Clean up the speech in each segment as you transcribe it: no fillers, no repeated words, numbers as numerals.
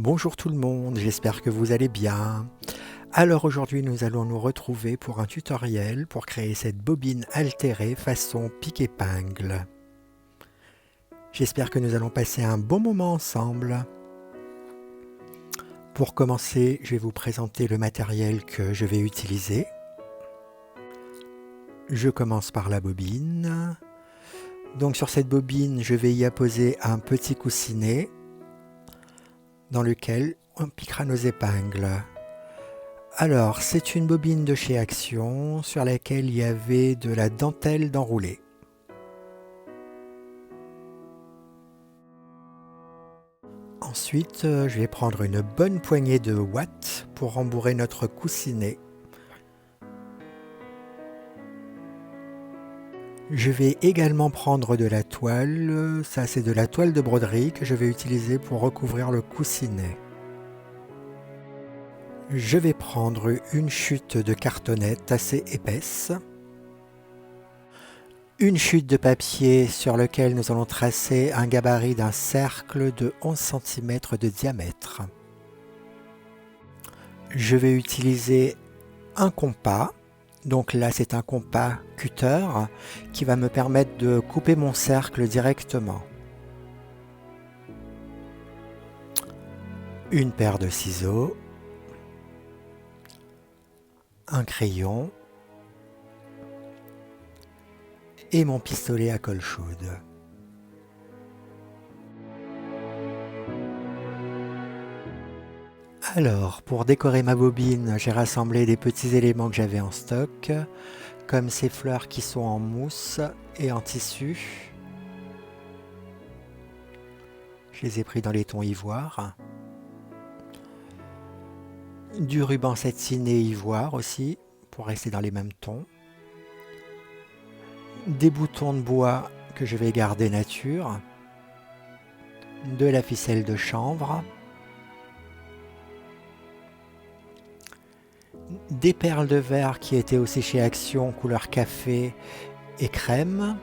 Bonjour tout le monde, j'espère que vous allez bien. Alors aujourd'hui nous allons nous retrouver pour un tutoriel pour créer cette bobine altérée façon pique-épingle. J'espère que nous allons passer un bon moment ensemble. Pour commencer, je vais vous présenter le matériel que je vais utiliser. Je commence par la bobine. Donc sur cette bobine, je vais y apposer un petit coussinet dans lequel on piquera nos épingles. Alors, c'est une bobine de chez Action sur laquelle il y avait de la dentelle d'enrouler. Ensuite, je vais prendre une bonne poignée de watts pour rembourrer notre coussinet. Je vais également prendre de la toile, ça c'est de la toile de broderie que je vais utiliser pour recouvrir le coussinet. Je vais prendre une chute de cartonnette assez épaisse. Une chute de papier sur lequel nous allons tracer un gabarit d'un cercle de 11 cm de diamètre. Je vais utiliser un compas. Donc là c'est un compas cutter qui va me permettre de couper mon cercle directement. Une paire de ciseaux. Un crayon. Et mon pistolet à colle chaude. Alors, pour décorer ma bobine, j'ai rassemblé des petits éléments que j'avais en stock, comme ces fleurs qui sont en mousse et en tissu. Je les ai pris dans les tons ivoire. Du ruban satiné ivoire aussi, pour rester dans les mêmes tons. Des boutons de bois que je vais garder nature, de la ficelle de chanvre, des perles de verre qui étaient aussi chez Action couleur café et crème,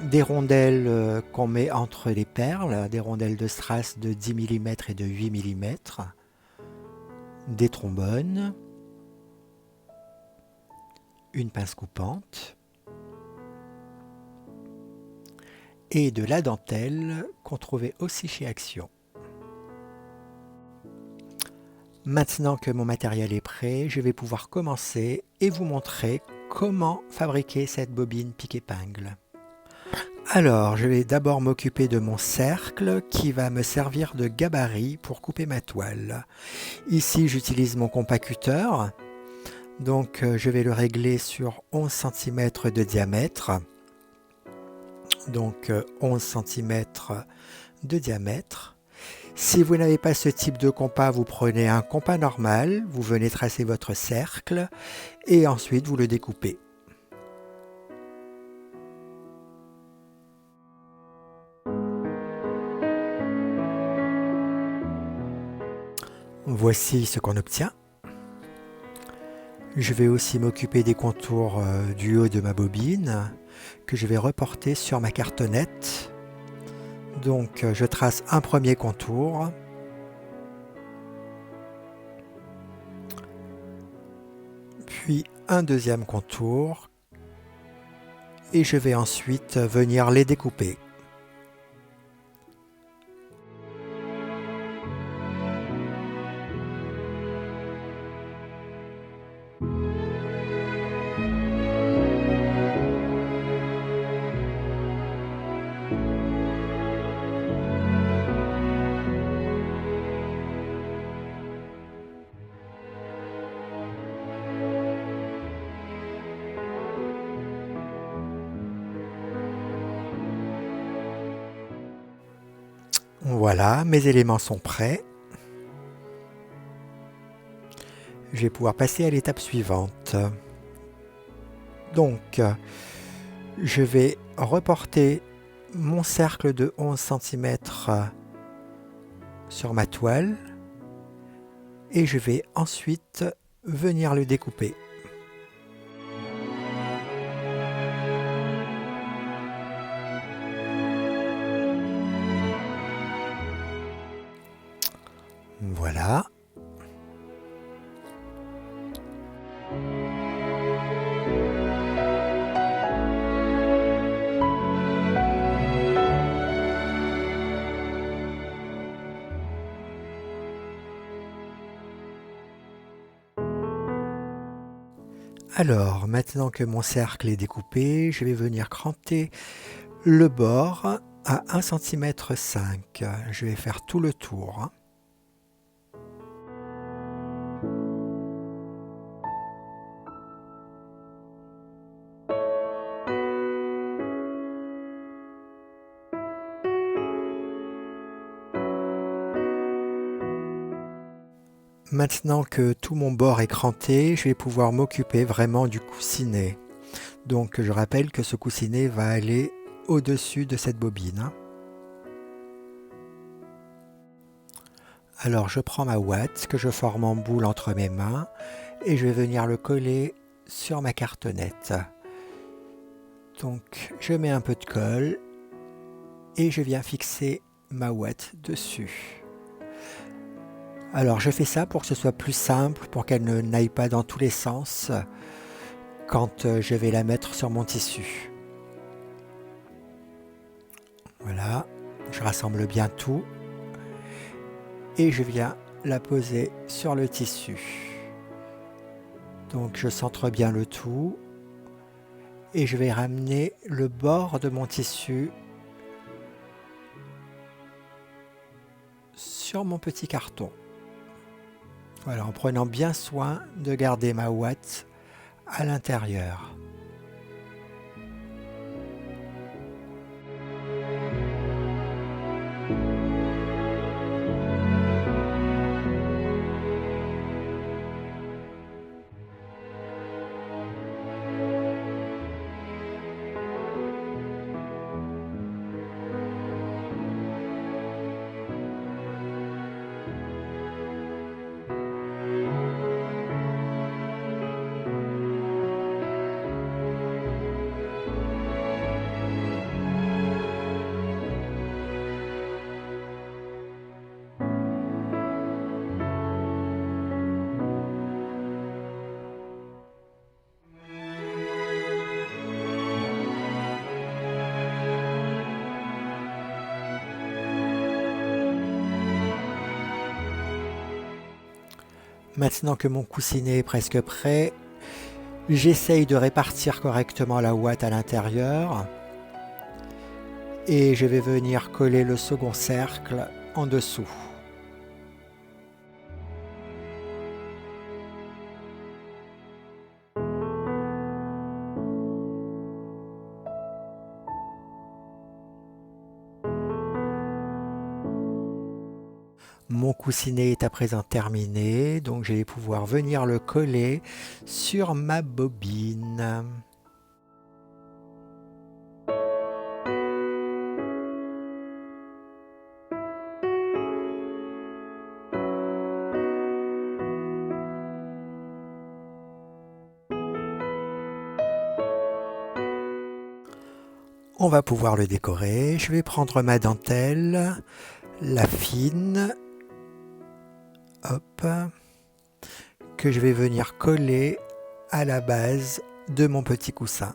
des rondelles qu'on met entre les perles, des rondelles de strass de 10 mm et de 8 mm, des trombones, une pince coupante et de la dentelle qu'on trouvait aussi chez Action. Maintenant que mon matériel est prêt, je vais pouvoir commencer et vous montrer comment fabriquer cette bobine pique-épingle. Alors, je vais d'abord m'occuper de mon cercle qui va me servir de gabarit pour couper ma toile. Ici, j'utilise mon compas cutter. Donc je vais le régler sur 11 cm de diamètre. Donc 11 cm de diamètre. Si vous n'avez pas ce type de compas, vous prenez un compas normal, vous venez tracer votre cercle et ensuite vous le découpez. Voici ce qu'on obtient. Je vais aussi m'occuper des contours du haut de ma bobine que je vais reporter sur ma cartonnette. Donc je trace un premier contour. Puis un deuxième contour. Et je vais ensuite venir les découper. Voilà, mes éléments sont prêts. Je vais pouvoir passer à l'étape suivante. Donc, je vais reporter mon cercle de 11 cm sur ma toile et je vais ensuite venir le découper. Voilà. Alors, maintenant que mon cercle est découpé, je vais venir cranter le bord à 1,5 cm. Je vais faire tout le tour. Maintenant que tout mon bord est cranté, je vais pouvoir m'occuper vraiment du coussinet. Donc je rappelle que ce coussinet va aller au-dessus de cette bobine. Alors je prends ma ouate que je forme en boule entre mes mains et je vais venir le coller sur ma cartonnette. Donc je mets un peu de colle et je viens fixer ma ouate dessus. Alors je fais ça pour que ce soit plus simple, pour qu'elle ne n'aille pas dans tous les sens quand je vais la mettre sur mon tissu. Voilà, je rassemble bien tout et je viens la poser sur le tissu. Donc je centre bien le tout et je vais ramener le bord de mon tissu sur mon petit carton. Voilà, en prenant bien soin de garder ma ouate à l'intérieur. Maintenant que mon coussinet est presque prêt, j'essaye de répartir correctement la ouate à l'intérieur et je vais venir coller le second cercle en dessous. Mon coussinet est à présent terminé, donc je vais pouvoir venir le coller sur ma bobine. On va pouvoir le décorer. Je vais prendre ma dentelle, la fine, hop, que je vais venir coller à la base de mon petit coussin.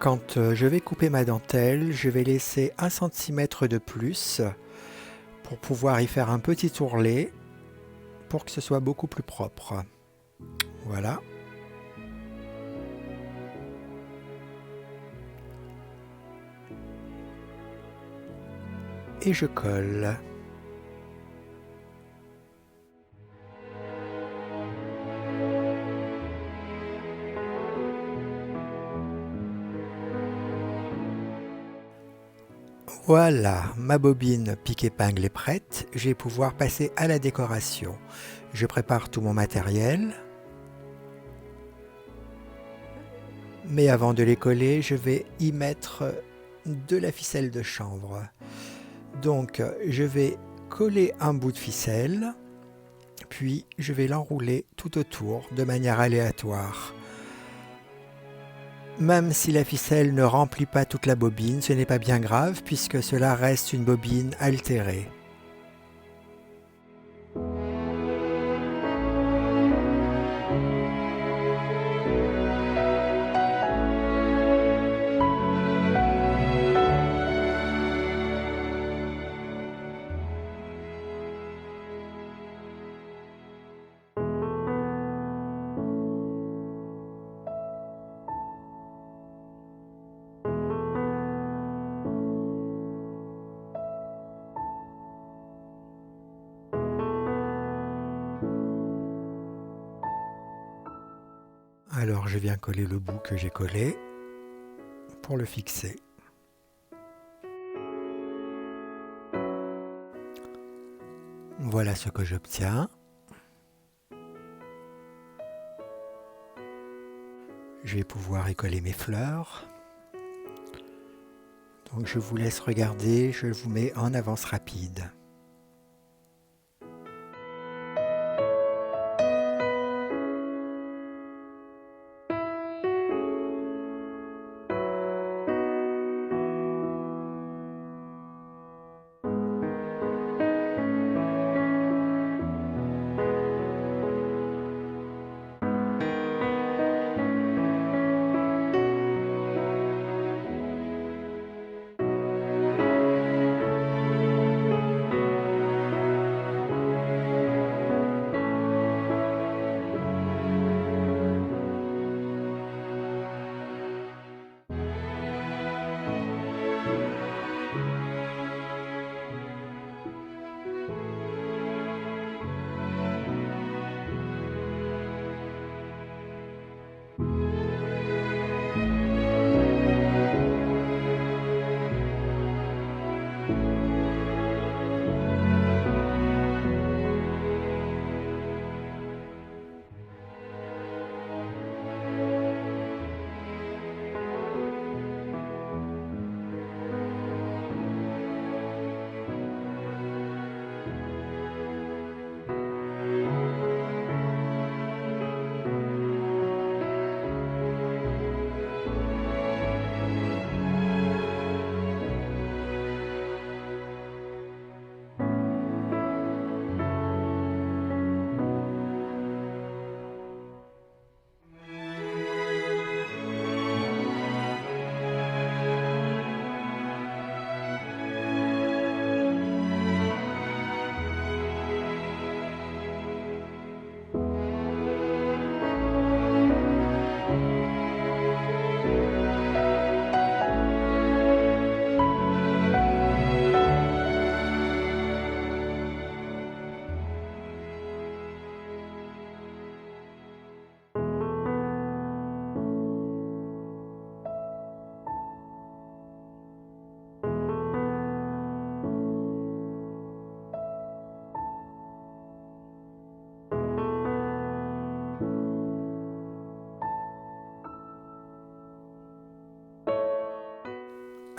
Quand je vais couper ma dentelle, je vais laisser 1 cm de plus pour pouvoir y faire un petit ourlet pour que ce soit beaucoup plus propre. Voilà. Et je colle. Voilà, ma bobine pique-épingle est prête. Je vais pouvoir passer à la décoration. Je prépare tout mon matériel. Mais avant de les coller, je vais y mettre de la ficelle de chanvre. Donc, je vais coller un bout de ficelle, puis je vais l'enrouler tout autour de manière aléatoire. Même si la ficelle ne remplit pas toute la bobine, ce n'est pas bien grave puisque cela reste une bobine altérée. Alors je viens coller le bout que j'ai collé pour le fixer. Voilà ce que j'obtiens. Je vais pouvoir y coller mes fleurs. Donc je vous laisse regarder, je vous mets en avance rapide.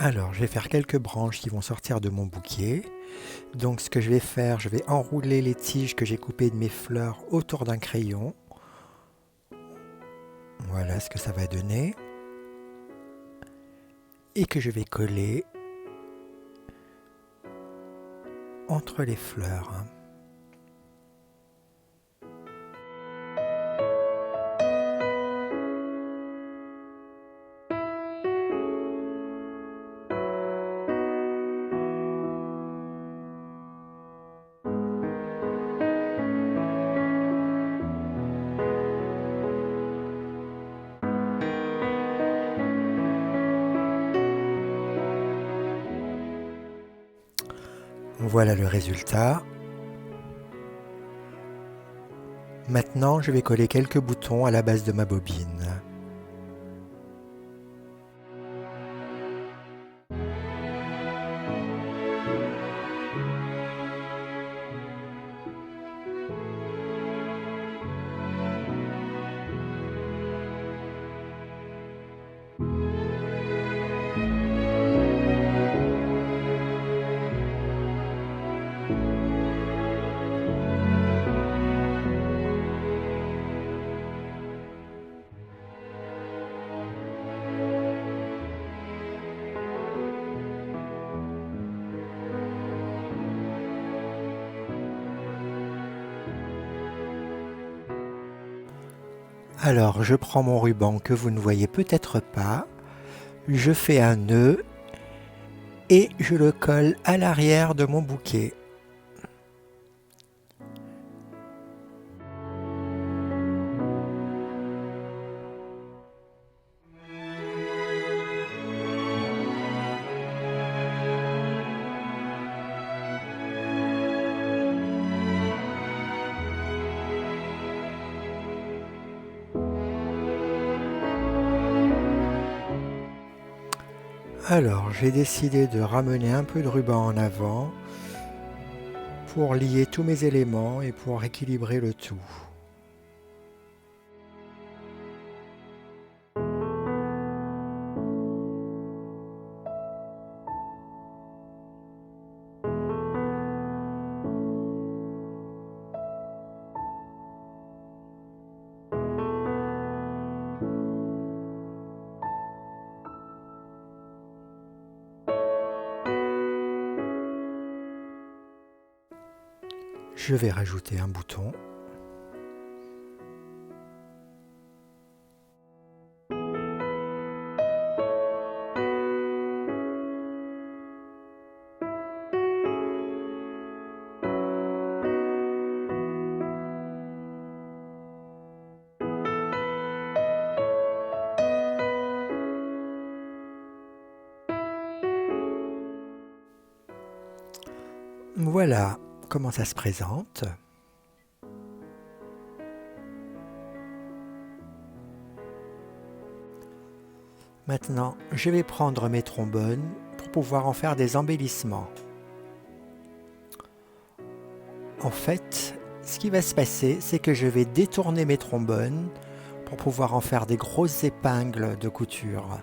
Alors, je vais faire quelques branches qui vont sortir de mon bouquet. Donc, ce que je vais faire, je vais enrouler les tiges que j'ai coupées de mes fleurs autour d'un crayon. Voilà ce que ça va donner. Et que je vais coller entre les fleurs. Voilà le résultat. Maintenant, je vais coller quelques boutons à la base de ma bobine. Alors, je prends mon ruban que vous ne voyez peut-être pas, je fais un nœud et je le colle à l'arrière de mon bouquet. Alors, j'ai décidé de ramener un peu de ruban en avant pour lier tous mes éléments et pour équilibrer le tout. Je vais rajouter un bouton. Voilà comment ça se présente. Maintenant, je vais prendre mes trombones pour pouvoir en faire des embellissements. En fait, ce qui va se passer, c'est que je vais détourner mes trombones pour pouvoir en faire des grosses épingles de couture.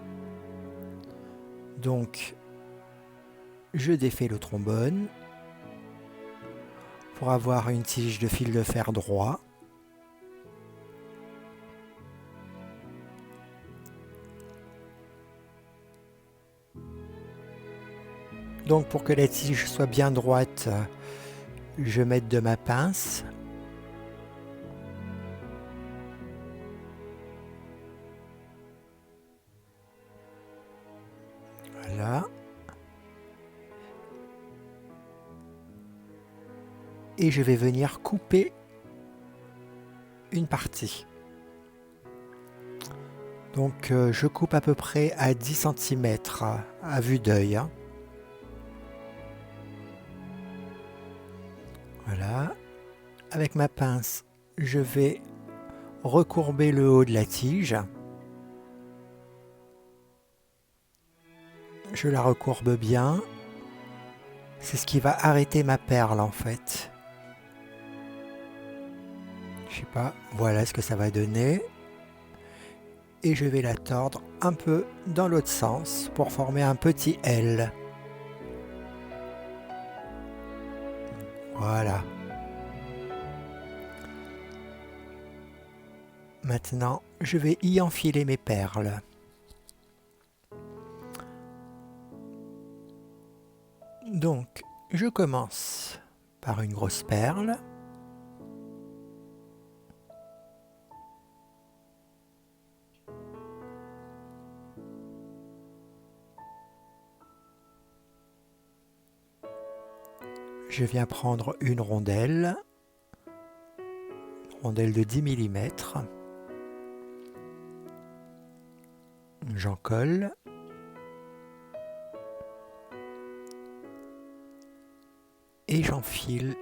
Donc, je défais le trombone pour avoir une tige de fil de fer droit. Donc pour que la tige soit bien droite, je mets de ma pince. Voilà. Et je vais venir couper une partie. Donc je coupe à peu près à 10 cm à vue d'œil. Voilà. Avec ma pince, je vais recourber le haut de la tige. Je la recourbe bien. C'est ce qui va arrêter ma perle en fait. Je sais pas, voilà ce que ça va donner. Et je vais la tordre un peu dans l'autre sens pour former un petit L. Voilà. Maintenant, je vais y enfiler mes perles. Donc, je commence par une grosse perle. Je viens prendre une rondelle de 10 mm. J'en colle. Et j'enfile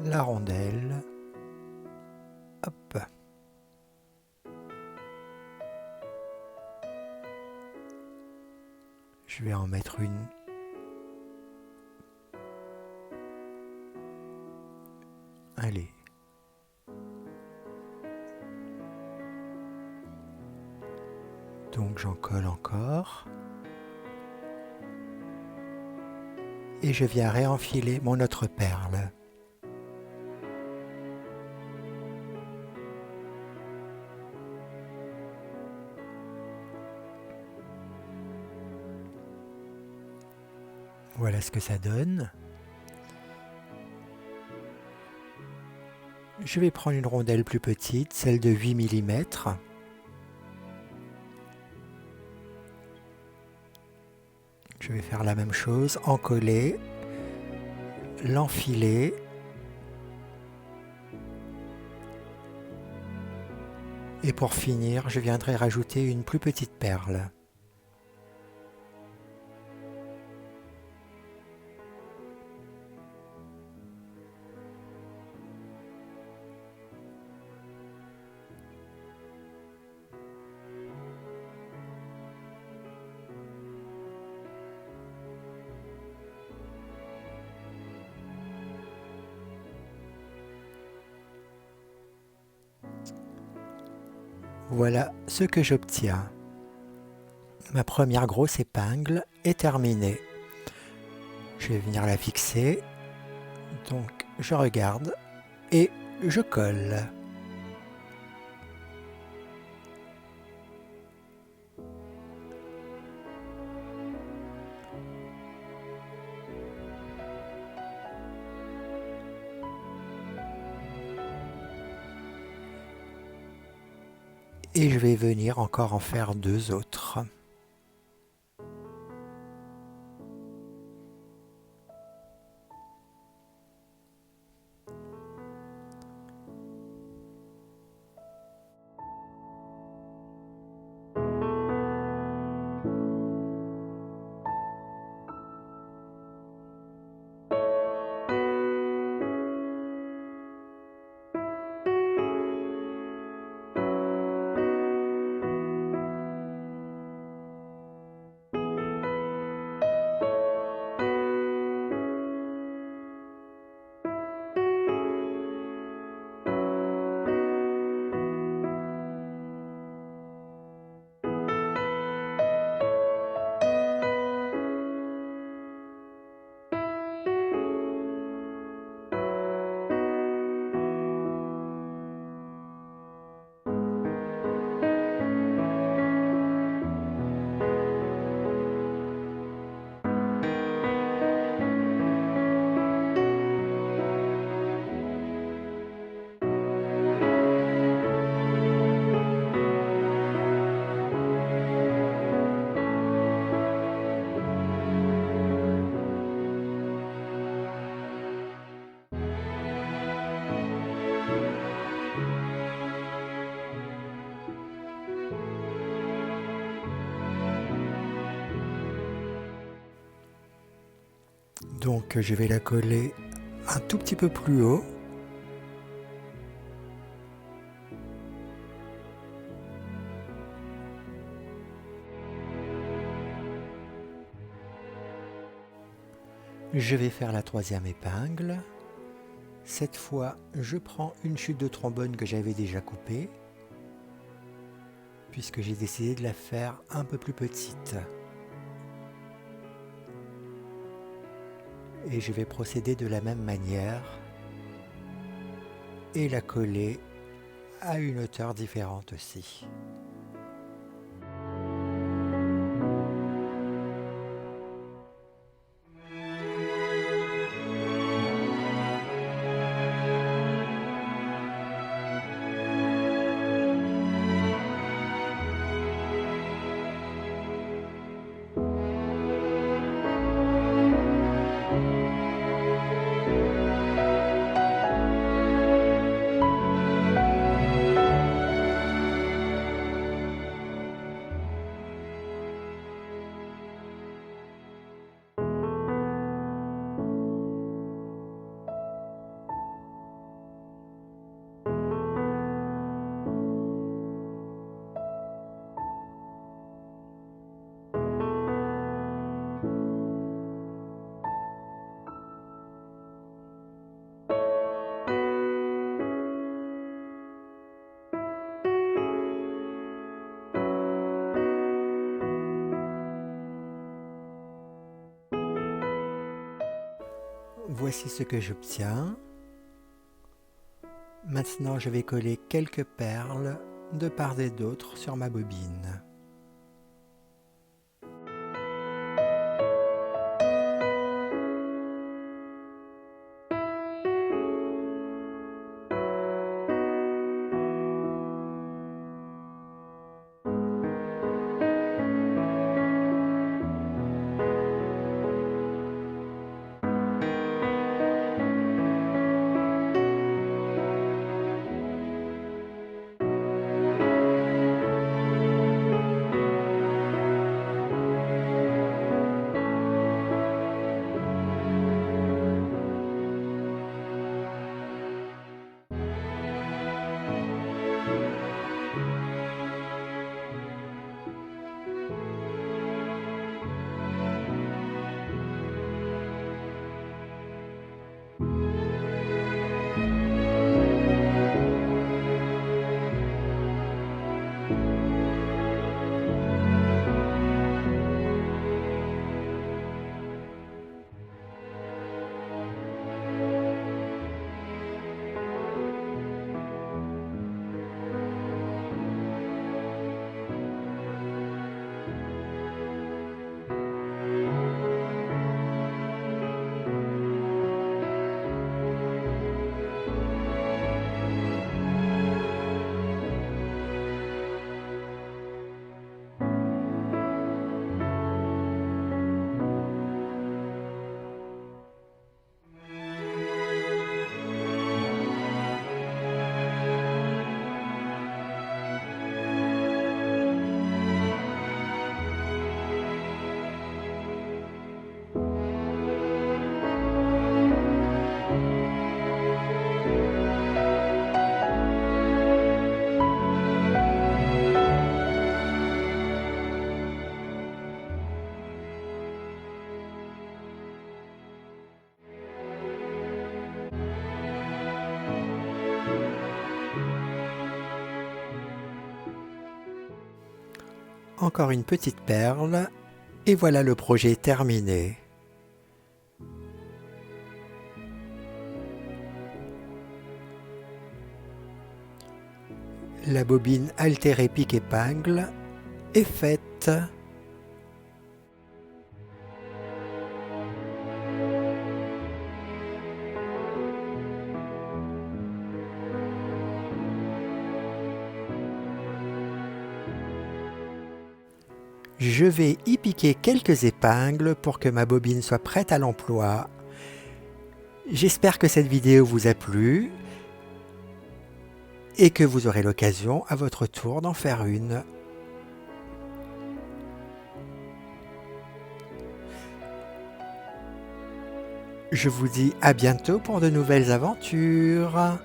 la rondelle. Hop. Je vais en mettre une. Allez. Donc j'en colle encore. Et je viens réenfiler mon autre perle. Voilà ce que ça donne. Je vais prendre une rondelle plus petite, celle de 8 mm. Je vais faire la même chose, encoller, l'enfiler. Et pour finir, je viendrai rajouter une plus petite perle. Voilà ce que j'obtiens. Ma première grosse épingle est terminée. Je vais venir la fixer. Donc je regarde et je colle. Et je vais venir encore en faire 2 autres. Donc je vais la coller un tout petit peu plus haut. Je vais faire la troisième épingle. Cette fois, je prends une chute de trombone que j'avais déjà coupée, puisque j'ai décidé de la faire un peu plus petite. Et je vais procéder de la même manière et la coller à une hauteur différente aussi. Voici ce que j'obtiens. Maintenant, je vais coller quelques perles de part et d'autre sur ma bobine. encore une petite perle, et voilà le projet terminé. La bobine altérée pique-épingle est faite. Je vais y piquer quelques épingles pour que ma bobine soit prête à l'emploi. J'espère que cette vidéo vous a plu et que vous aurez l'occasion à votre tour d'en faire une. Je vous dis à bientôt pour de nouvelles aventures.